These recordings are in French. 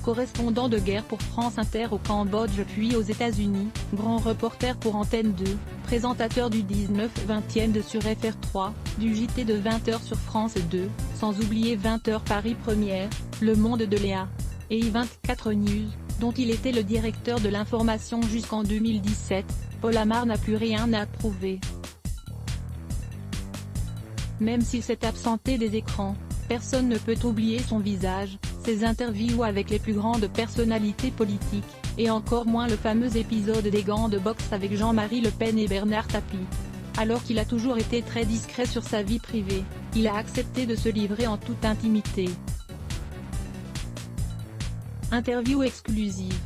correspondant de guerre pour France Inter au Cambodge puis aux États-Unis, grand reporter pour Antenne 2, présentateur du 19-20e de sur FR3, du JT de 20h sur France 2, sans oublier 20h Paris Première, Le Monde de Léa, et I24 News, dont il était le directeur de l'information jusqu'en 2017, Paul Amar n'a plus rien à prouver. Même s'il s'est absenté des écrans, personne ne peut oublier son visage, ses interviews avec les plus grandes personnalités politiques, et encore moins le fameux épisode des gants de boxe avec Jean-Marie Le Pen et Bernard Tapie. Alors qu'il a toujours été très discret sur sa vie privée, il a accepté de se livrer en toute intimité. Interview exclusive.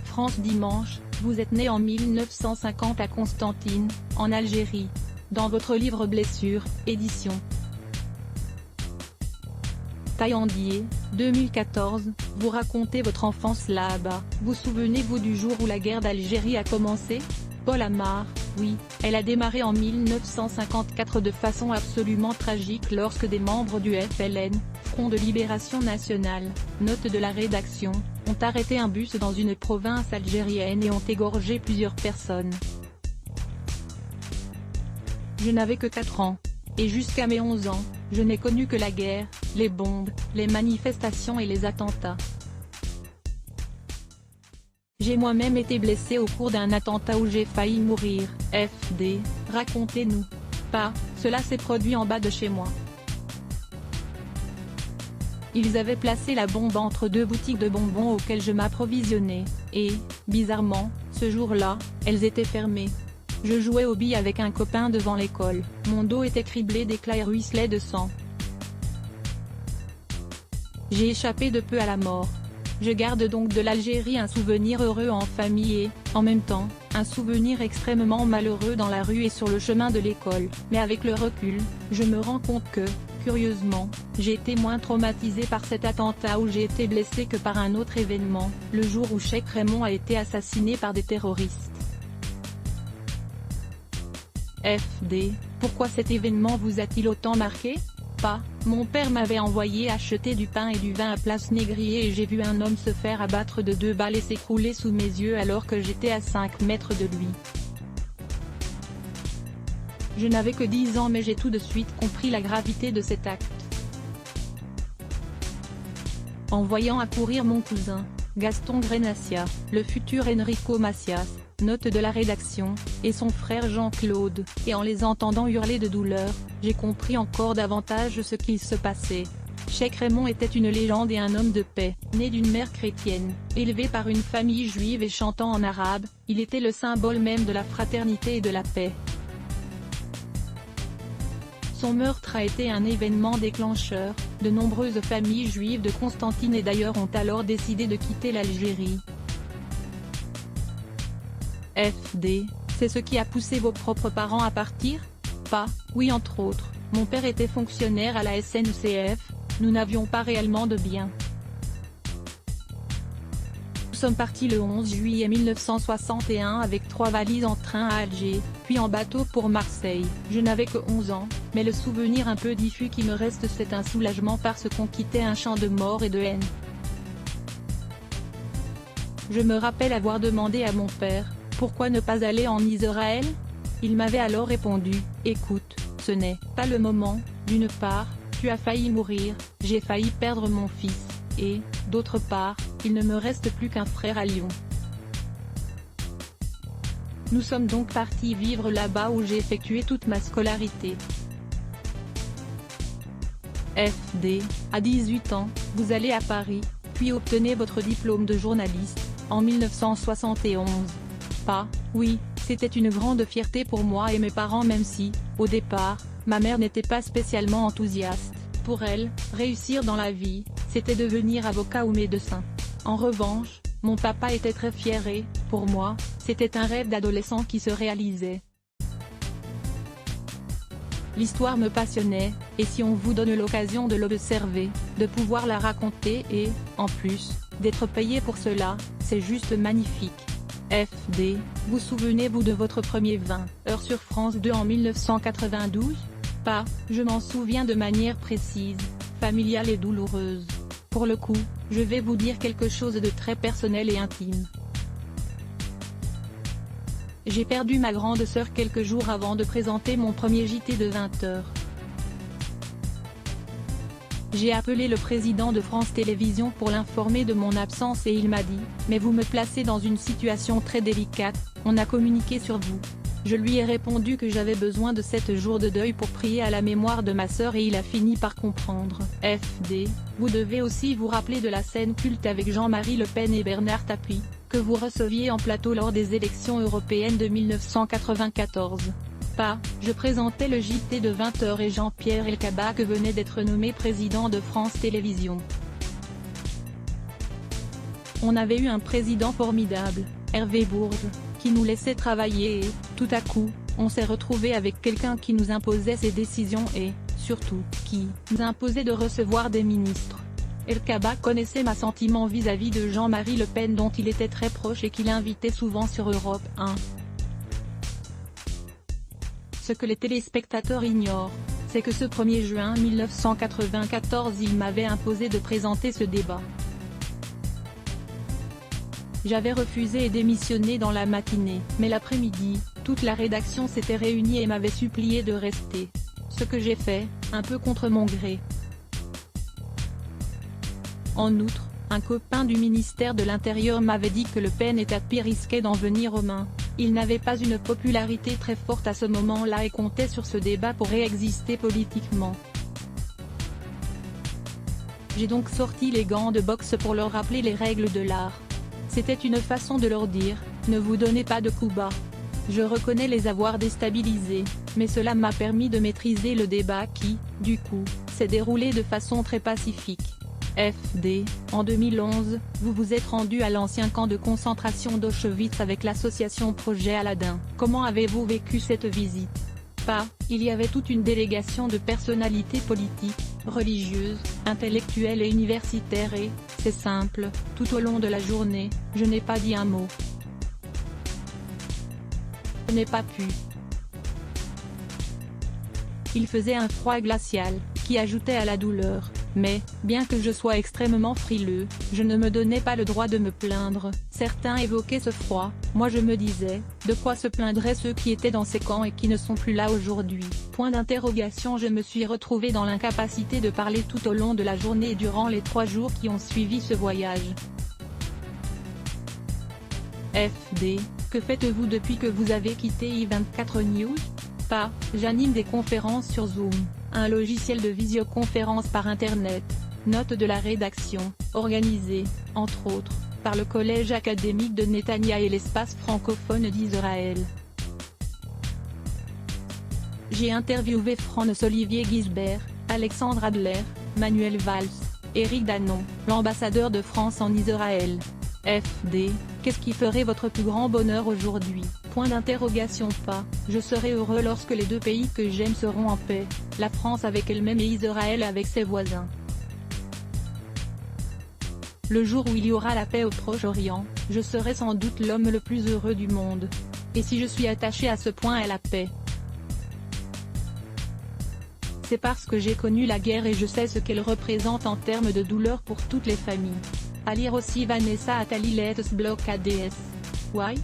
France Dimanche, vous êtes né en 1950 à Constantine, en Algérie. Dans votre livre Blessures, édition Taillandier, 2014, vous racontez votre enfance là-bas. Vous souvenez-vous du jour où la guerre d'Algérie a commencé? Paul Amar, oui, elle a démarré en 1954 de façon absolument tragique lorsque des membres du FLN, Front de Libération Nationale, note de la rédaction, ont arrêté un bus dans une province algérienne et ont égorgé plusieurs personnes. Je n'avais que 4 ans. Et jusqu'à mes 11 ans, je n'ai connu que la guerre, les bombes, les manifestations et les attentats. J'ai moi-même été blessé au cours d'un attentat où j'ai failli mourir. FD, racontez-nous. Pas, cela s'est produit en bas de chez moi. Ils avaient placé la bombe entre 2 boutiques de bonbons auxquelles je m'approvisionnais, et, bizarrement, ce jour-là, elles étaient fermées. Je jouais aux billes avec un copain devant l'école, mon dos était criblé d'éclats et ruisselait de sang. J'ai échappé de peu à la mort. Je garde donc de l'Algérie un souvenir heureux en famille et, en même temps, un souvenir extrêmement malheureux dans la rue et sur le chemin de l'école. Mais avec le recul, je me rends compte que, curieusement, j'ai été moins traumatisé par cet attentat où j'ai été blessé que par un autre événement, le jour où Cheikh Raymond a été assassiné par des terroristes. FD, pourquoi cet événement vous a-t-il autant marqué? Pas, mon père m'avait envoyé acheter du pain et du vin à Place Négrier et j'ai vu un homme se faire abattre de 2 balles et s'écrouler sous mes yeux alors que j'étais à 5 mètres de lui. Je n'avais que 10 ans mais j'ai tout de suite compris la gravité de cet acte. En voyant accourir mon cousin, Gaston Grenacia, le futur Enrico Macias, note de la rédaction, et son frère Jean-Claude, et en les entendant hurler de douleur, j'ai compris encore davantage ce qu'il se passait. Cheikh Raymond était une légende et un homme de paix, né d'une mère chrétienne, élevé par une famille juive et chantant en arabe, il était le symbole même de la fraternité et de la paix. Son meurtre a été un événement déclencheur, de nombreuses familles juives de Constantine et d'ailleurs ont alors décidé de quitter l'Algérie. FD, c'est ce qui a poussé vos propres parents à partir? Pas, oui entre autres, mon père était fonctionnaire à la SNCF, nous n'avions pas réellement de biens. Nous sommes partis le 11 juillet 1961 avec 3 valises en train à Alger, puis en bateau pour Marseille. Je n'avais que 11 ans, mais le souvenir un peu diffus qui me reste c'est un soulagement parce qu'on quittait un champ de mort et de haine. Je me rappelle avoir demandé à mon père, pourquoi ne pas aller en Israël? Il m'avait alors répondu, écoute, ce n'est pas le moment, d'une part, tu as failli mourir, j'ai failli perdre mon fils, et, d'autre part, il ne me reste plus qu'un frère à Lyon. Nous sommes donc partis vivre là-bas où j'ai effectué toute ma scolarité. FD, à 18 ans, vous allez à Paris, puis obtenez votre diplôme de journaliste, en 1971. Pas, oui, c'était une grande fierté pour moi et mes parents même si, au départ, ma mère n'était pas spécialement enthousiaste. Pour elle, réussir dans la vie, c'était devenir avocat ou médecin. En revanche, mon papa était très fier et, pour moi, c'était un rêve d'adolescent qui se réalisait. L'histoire me passionnait, et si on vous donne l'occasion de l'observer, de pouvoir la raconter et, en plus, d'être payé pour cela, c'est juste magnifique. FD, vous souvenez-vous de votre premier 20 heures sur France 2 en 1992? Pas, je m'en souviens de manière précise, familiale et douloureuse. Pour le coup, je vais vous dire quelque chose de très personnel et intime. J'ai perdu ma grande sœur quelques jours avant de présenter mon premier JT de 20h. J'ai appelé le président de France Télévisions pour l'informer de mon absence et il m'a dit « Mais vous me placez dans une situation très délicate, on a communiqué sur vous ». Je lui ai répondu que j'avais besoin de 7 jours de deuil pour prier à la mémoire de ma sœur et il a fini par comprendre. FD, vous devez aussi vous rappeler de la scène culte avec Jean-Marie Le Pen et Bernard Tapie, que vous receviez en plateau lors des élections européennes de 1994. Je présentais le JT de 20h et Jean-Pierre Elkabbach venait d'être nommé président de France Télévisions. On avait eu un président formidable, Hervé Bourges, qui nous laissait travailler et, tout à coup, on s'est retrouvé avec quelqu'un qui nous imposait ses décisions et, surtout, qui nous imposait de recevoir des ministres. Elkabbach connaissait mes sentiments vis-à-vis de Jean-Marie Le Pen dont il était très proche et qu'il invitait souvent sur Europe 1. Ce que les téléspectateurs ignorent, c'est que ce 1er juin 1994 il m'avait imposé de présenter ce débat. J'avais refusé et démissionné dans la matinée, mais l'après-midi, toute la rédaction s'était réunie et m'avait supplié de rester. Ce que j'ai fait, un peu contre mon gré. En outre, un copain du ministère de l'Intérieur m'avait dit que Le Pen et Tapie risquaient d'en venir aux mains. Il n'avait pas une popularité très forte à ce moment-là et comptait sur ce débat pour réexister politiquement. J'ai donc sorti les gants de boxe pour leur rappeler les règles de l'art. C'était une façon de leur dire, ne vous donnez pas de coups bas. Je reconnais les avoir déstabilisés, mais cela m'a permis de maîtriser le débat qui, du coup, s'est déroulé de façon très pacifique. FD, en 2011, vous vous êtes rendu à l'ancien camp de concentration d'Auschwitz avec l'association Projet Aladin. Comment avez-vous vécu cette visite? Il y avait toute une délégation de personnalités politiques, religieuses, intellectuelles et universitaires et, c'est simple, tout au long de la journée, je n'ai pas dit un mot. Je n'ai pas pu. Il faisait un froid glacial, qui ajoutait à la douleur. Mais, bien que je sois extrêmement frileux, je ne me donnais pas le droit de me plaindre. Certains évoquaient ce froid, moi je me disais, de quoi se plaindraient ceux qui étaient dans ces camps et qui ne sont plus là aujourd'hui. Point d'interrogation. Je me suis retrouvé dans l'incapacité de parler tout au long de la journée et durant les 3 jours qui ont suivi ce voyage. FD, que faites-vous depuis que vous avez quitté i24 News? J'anime des conférences sur Zoom, un logiciel de visioconférence par Internet. Note de la rédaction, organisée, entre autres, par le Collège académique de Netanya et l'espace francophone d'Israël. J'ai interviewé Franz-Olivier Gisbert, Alexandre Adler, Manuel Valls, Éric Danon, l'ambassadeur de France en Israël. FD, qu'est-ce qui ferait votre plus grand bonheur aujourd'hui? Point d'interrogation. Je serai heureux lorsque les 2 pays que j'aime seront en paix, la France avec elle-même et Israël avec ses voisins. Le jour où il y aura la paix au Proche-Orient, je serai sans doute l'homme le plus heureux du monde. Et si je suis attaché à ce point à la paix, c'est parce que j'ai connu la guerre et je sais ce qu'elle représente en termes de douleur pour toutes les familles. À lire aussi Vanessa Attali Let's Block ADS. Why?